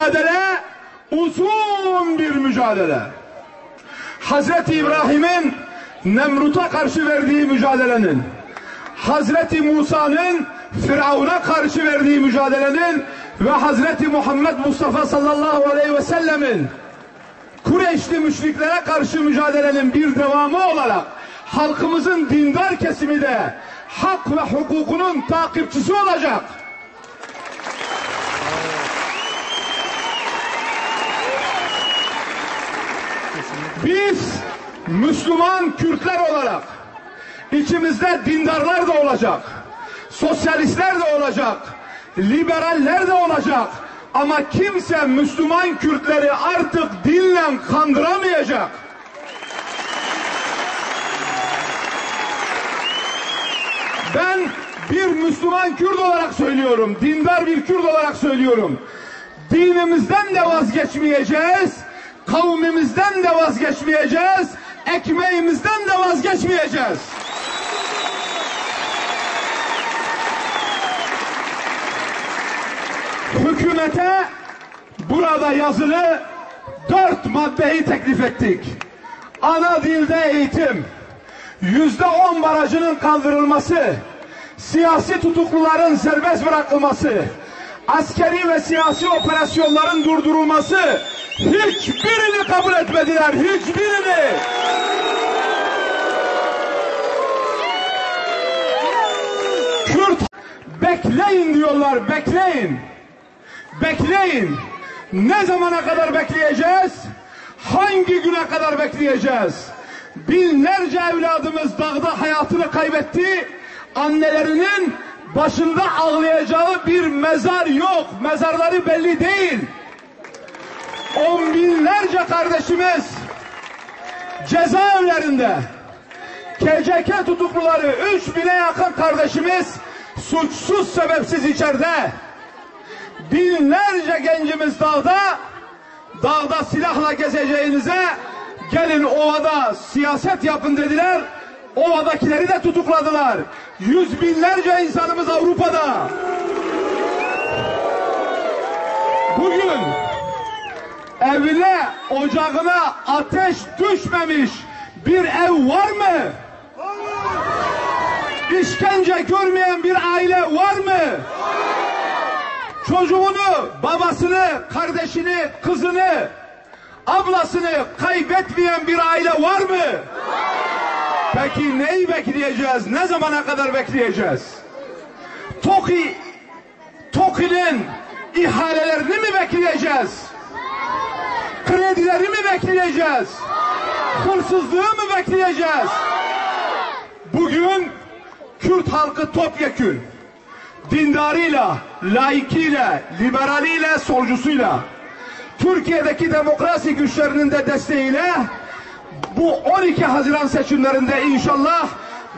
Mücadele uzun bir mücadele. Hazreti İbrahim'in Nemrut'a karşı verdiği mücadelenin, Hazreti Musa'nın Firavun'a karşı verdiği mücadelenin ve Hazreti Muhammed Mustafa sallallahu aleyhi ve sellemin Kureyşli müşriklere karşı mücadelenin bir devamı olarak halkımızın dindar kesimi de hak ve hukukunun takipçisi olacak. Biz Müslüman Kürtler olarak içimizde dindarlar da olacak, sosyalistler de olacak, liberaller de olacak ama kimse Müslüman Kürtleri artık dinle kandıramayacak. Ben bir Müslüman Kürt olarak söylüyorum, dindar bir Kürt olarak söylüyorum. Dinimizden de vazgeçmeyeceğiz, kavmimizden de vazgeçmeyeceğiz, ekmeğimizden de vazgeçmeyeceğiz. Hükümete burada yazılı 4 maddeyi teklif ettik. Ana dilde eğitim, %10 barajının kaldırılması, siyasi tutukluların serbest bırakılması, askeri ve siyasi operasyonların durdurulması, hiçbirini kabul etmediler, hiçbirini. Kürt, bekleyin diyorlar, bekleyin. Bekleyin. Ne zamana kadar bekleyeceğiz? Hangi güne kadar bekleyeceğiz? Binlerce evladımız dağda hayatını kaybetti. Annelerinin başında ağlayacağı bir mezar yok. Mezarları belli değil. On binlerce kardeşimiz cezaevlerinde. KCK tutukluları 3000'e yakın kardeşimiz suçsuz sebepsiz içeride. Binlerce gencimiz dağda silahla gezeceğinize gelin ovada siyaset yapın dediler. Ovadakileri de tutukladılar. Yüz binlerce insanımız Avrupa'da. Bugün evine, ocağına ateş düşmemiş bir ev var mı? İşkence görmeyen bir aile var mı? Çocuğunu, babasını, kardeşini, kızını, ablasını kaybetmeyen bir aile var mı? Peki neyi bekleyeceğiz? Ne zamana kadar bekleyeceğiz? TOKİ'nin ihalelerini mi bekleyeceğiz? Kredileri mi bekleyeceğiz? Hırsızlığı mı bekleyeceğiz? Bugün Kürt halkı topyekün, dindarıyla, laikiyle, liberaliyle, solcusuyla, Türkiye'deki demokrasi güçlerinin de desteğiyle bu 12 Haziran seçimlerinde inşallah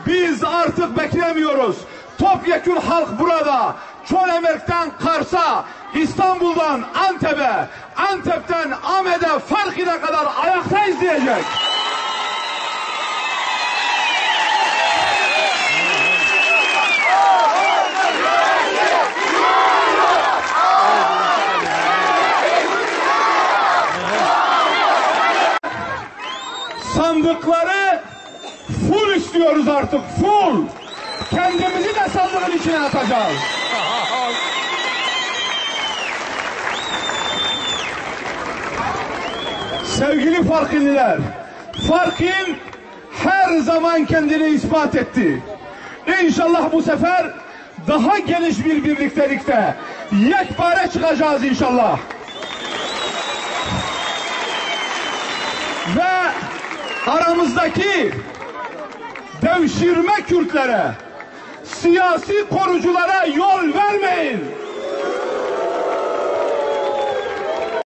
biz artık beklemiyoruz. Topyekün halk burada. Çolemerk'ten Kars'a, İstanbul'dan Antep'e, Antep'ten Ahmet'e, Farki'ne kadar ayaktayız diyecek. Sandıkları full istiyoruz artık, full. Kendimizi de sandığın içine atacağız. Sevgili Farkililer, Farkin her zaman kendini ispat etti. İnşallah bu sefer daha geniş bir birliktelikte yekpare çıkacağız inşallah. Ve aramızdaki devşirme Kürtlere, siyasi koruculara yol vermeyin.